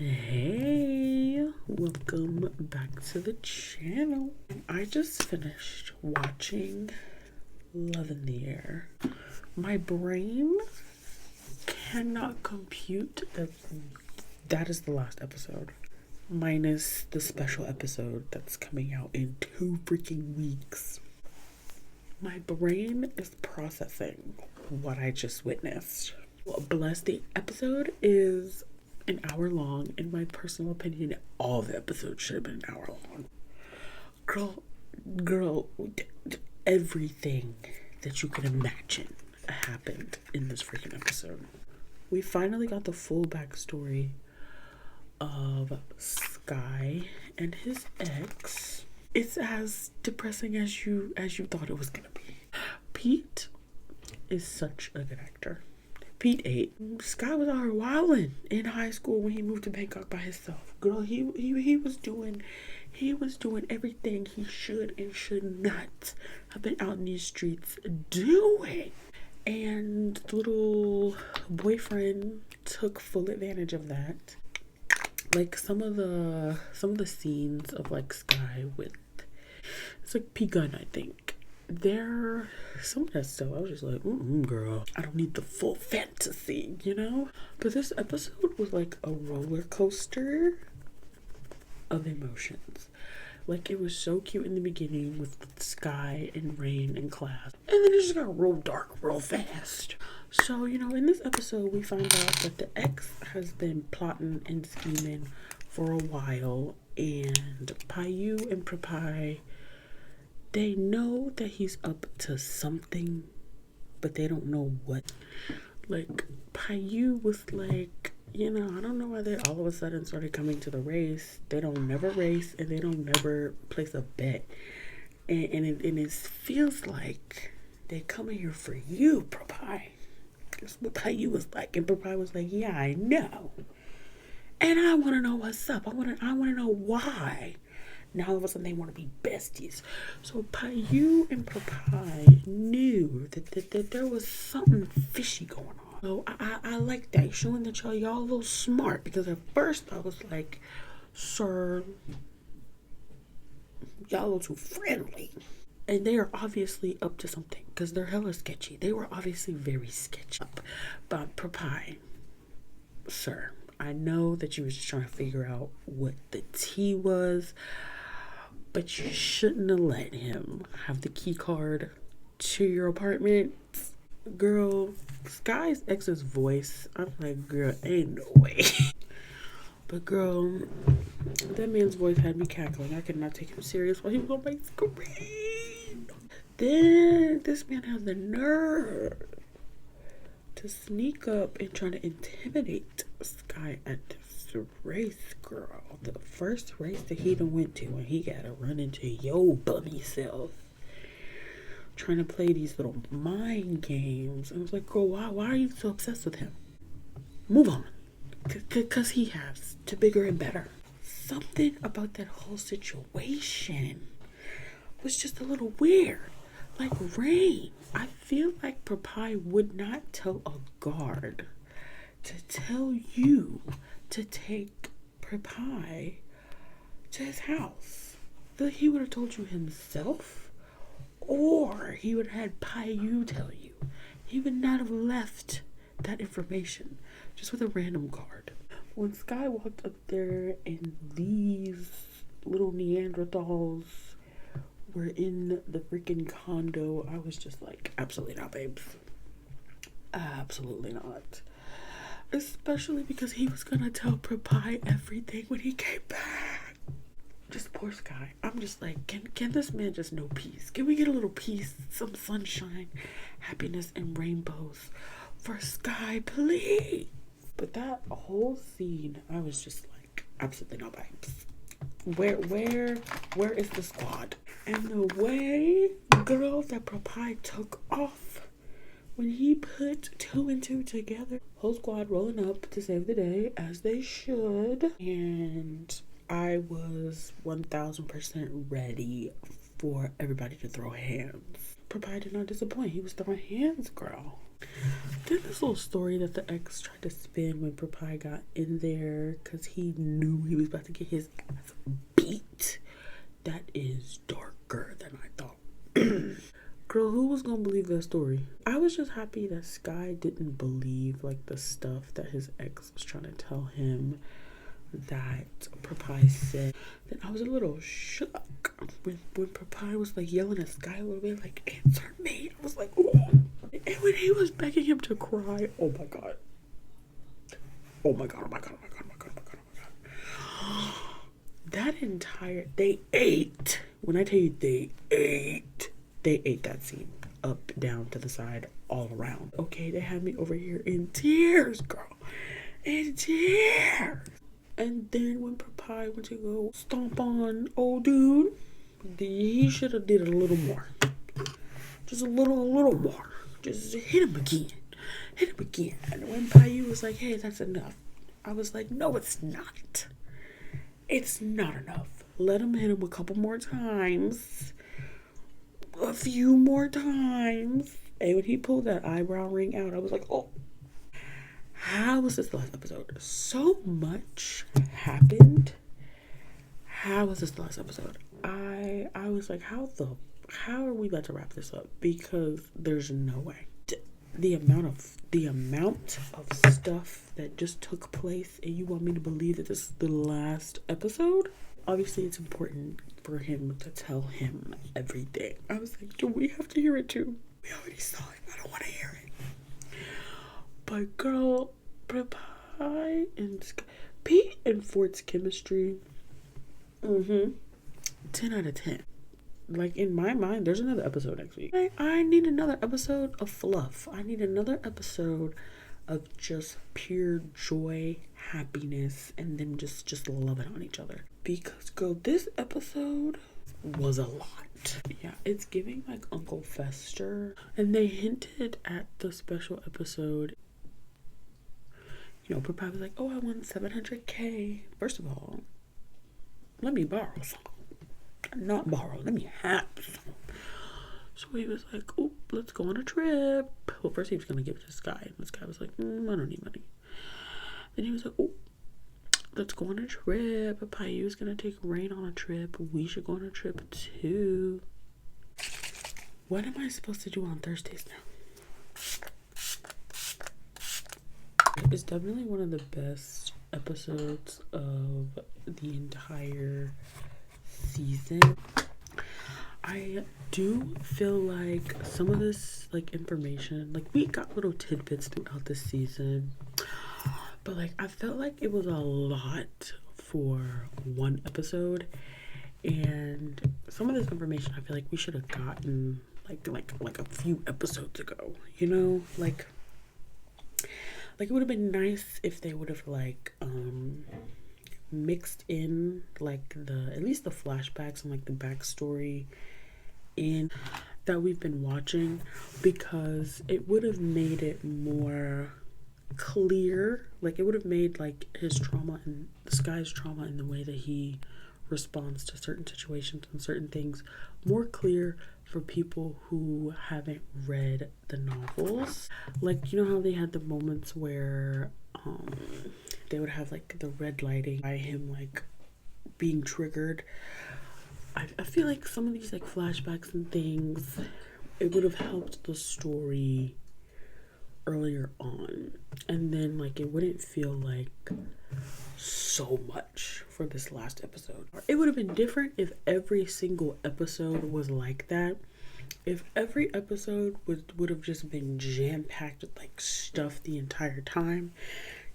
Hey, welcome back to the channel. I just finished watching Love in the Air. My brain cannot compute that is the last episode, minus the special episode that's coming out in 2 freaking weeks. My brain is processing what I just witnessed. Well, bless, the episode is an hour long. In my personal opinion, all the episodes should have been an hour long. Girl, everything that you could imagine happened in this freaking episode. We finally got the full backstory of Sky and his ex. It's as depressing as you thought it was gonna be. Pete is such a good actor. Pete 8. Sky was out here wilding in high school when he moved to Bangkok by himself. Girl, he was doing everything he should and should not have been out in these streets doing. And the little boyfriend took full advantage of that. Like some of the scenes of like Sky with, it's like P Gun, I think. There, some of that stuff, I was just like, girl, I don't need the full fantasy, you know? But this episode was like a roller coaster of emotions. Like, it was so cute in the beginning with Sky and Rain in class. And then it just got real dark real fast. So, you know, in this episode, we find out that the ex has been plotting and scheming for a while. And Payu and Prapai, they know that he's up to something, but they don't know what. Like, Payu was like, you know, I don't know why they all of a sudden started coming to the race. They don't never race, and they don't never place a bet. And it feels like they coming here for you, Prapai. That's what Payu was like. And Prapai was like, yeah, I know. And I want to know what's up. I want to know why. Now all of a sudden they want to be besties. So Payu and Prapai knew that there was something fishy going on. So I like that, showing that y'all a little smart. Because at first I was like, sir, y'all a little too friendly. And they are obviously up to something because they're hella sketchy. They were obviously very sketchy. But Prapai, sir, I know that you was just trying to figure out what the tea was, but you shouldn't have let him have the key card to your apartment. Girl, Sky's ex's voice, I'm like, girl, ain't no way. But girl, that man's voice had me cackling. I could not take him serious while he was on my screen. Then this man has the nerve to sneak up and try to intimidate Sky at this race, girl. The first race that he done went to, and he gotta run into your bummy self, trying to play these little mind games. And I was like, girl, why are you so obsessed with him? Move on. Because he has to bigger and better. Something about that whole situation was just a little weird. Like Rain, I feel like Prapai would not tell a guard to tell you to take Prapai to his house. I feel like he would have told you himself, or he would have had Payu tell you. He would not have left that information just with a random guard. When Sky walked up there and these little Neanderthals were in the freaking condo, I was just like, absolutely not, babes. Absolutely not. Especially because he was gonna tell Prapai everything when he came back. Just poor Sky. I'm just like, can this man just know peace? Can we get a little peace, some sunshine, happiness, and rainbows for Sky, please? But that whole scene, I was just like, absolutely not, babes. Where is the squad? And the way, girl, that Prapai took off when he put 2 and 2 together. Whole squad rolling up to save the day, as they should. And I was 1000% ready for everybody to throw hands. Prapai did not disappoint. He was throwing hands, girl. Then this little story that the ex tried to spin when Papai got in there because he knew he was about to get his ass beat. That is darker than I thought. Girl, who was gonna believe that story? I was just happy that Sky didn't believe like the stuff that his ex was trying to tell him that Papai said. Then I was a little shook when Papai was like yelling at Sky a little bit, like, answer me. I was like, oh. And when he was begging him to cry, oh my god. Oh my god, oh my god, oh my god, oh my god, oh my god, oh my god. That entire, they ate. When I tell you they ate that scene up, down, to the side, all around. Okay, they had me over here in tears, girl. In tears. And then when Papai went to go stomp on old dude, he should have did a little more. Just a little more. Just hit him again. Hit him again. And when Payu was like, hey, that's enough, I was like, no, it's not. It's not enough. Let him hit him a couple more times. A few more times. And when he pulled that eyebrow ring out, I was like, oh. How was this the last episode? So much happened. How was this the last episode? I was like, how are we about to wrap this up? Because there's no way. The amount of stuff that just took place, and you want me to believe that this is the last episode? Obviously, it's important for him to tell him everything. I was like, do we have to hear it too? We already saw it. I don't want to hear it. But girl, Papai and Pete and Fort's chemistry, 10 out of 10. Like, in my mind, there's another episode next week. I need another episode of fluff. I need another episode of just pure joy, happiness, and them just loving on each other. Because, girl, this episode was a lot. Yeah, it's giving like Uncle Fester. And they hinted at the special episode. You know, Papai was like, oh, I won $700K. First of all, let me borrow some. Not borrow, let me have some. So he was like, oh, let's go on a trip. Well, first he was going to give it to Sky. And this guy was like, I don't need money. Then he was like, oh, let's go on a trip. Papai was going to take Rain on a trip. We should go on a trip too. What am I supposed to do on Thursdays now? It was definitely one of the best episodes of the entire season. I do feel like some of this like information, like we got little tidbits throughout the season, but like I felt like it was a lot for one episode, and some of this information I feel like we should have gotten like a few episodes ago, you know, like it would have been nice if they would have like mixed in like at least the flashbacks and like the backstory in that we've been watching, because it would have made it more clear. Like it would have made like his trauma and this guy's trauma and the way that he responds to certain situations and certain things more clear for people who haven't read the novels. Like, you know how they had the moments where they would have like the red lighting by him like being triggered. I feel like some of these like flashbacks and things, it would have helped the story earlier on, and then like it wouldn't feel like so much for this last episode. It would have been different if every single episode was like that. If every episode would have just been jam-packed with like stuff the entire time,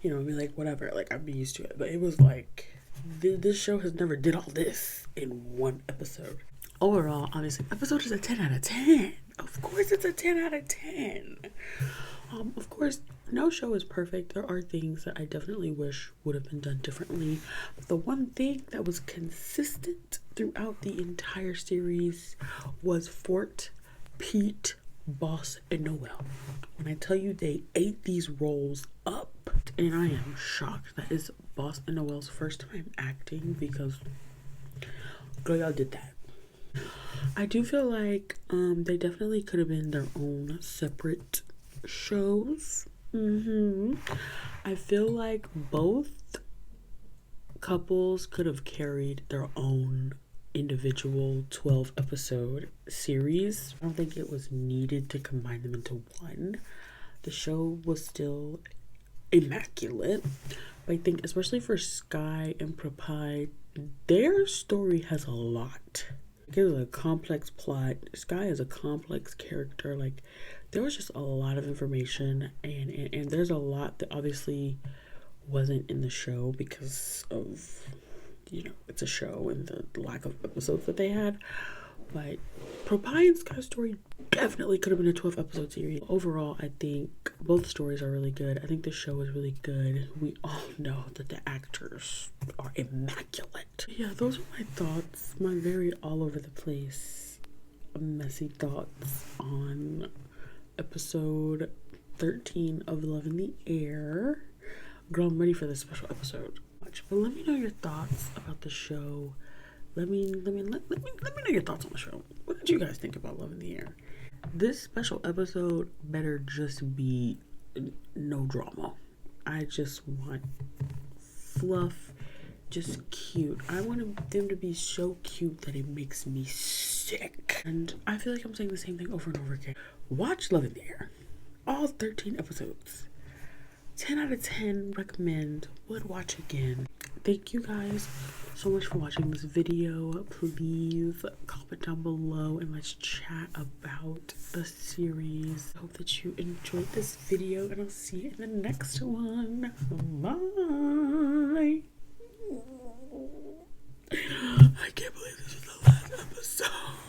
you know, I'd be like, whatever, like I'd be used to it. But it was like this show has never did all this in one episode. Overall, obviously, episode is a 10 out of 10. Of course it's a 10 out of 10. Of course, no show is perfect. There are things that I definitely wish would have been done differently. But the one thing that was consistent throughout the entire series was Fort, Pete, Boss, and Noel. When I tell you they ate these roles up, and I am shocked that is Boss and Noel's first time acting, because girl, y'all did that. I do feel like they definitely could have been their own separate shows. I feel like both couples could have carried their own individual 12 episode series. I don't think it was needed to combine them into one. The show was still immaculate. But I think especially for Sky and Prapai, their story has a lot. There's a complex plot. Sky is a complex character. Like, there was just a lot of information, and there's a lot that obviously wasn't in the show because of, it's a show and the lack of episodes that they had. But Prapai and Sky's story definitely could have been a 12 episode series. Overall, I think both stories are really good. I think the show is really good. We all know that the actors are immaculate. Yeah, those are my thoughts. My very all over the place, messy thoughts on episode 13 of Love in the Air. Girl, I'm ready for this special episode. But let me know your thoughts about the show. Let me know your thoughts on the show. What did you guys think about Love in the Air? This special episode better just be no drama. I just want fluff, just cute. I want them to be so cute that it makes me sick. And I feel like I'm saying the same thing over and over again. Watch Love in the Air. All 13 episodes. 10 out of 10 recommend. Would watch again. Thank you guys so much for watching this video. Please comment down below and let's chat about the series. I hope that you enjoyed this video and I'll see you in the next one. Bye. I can't believe this is the last episode.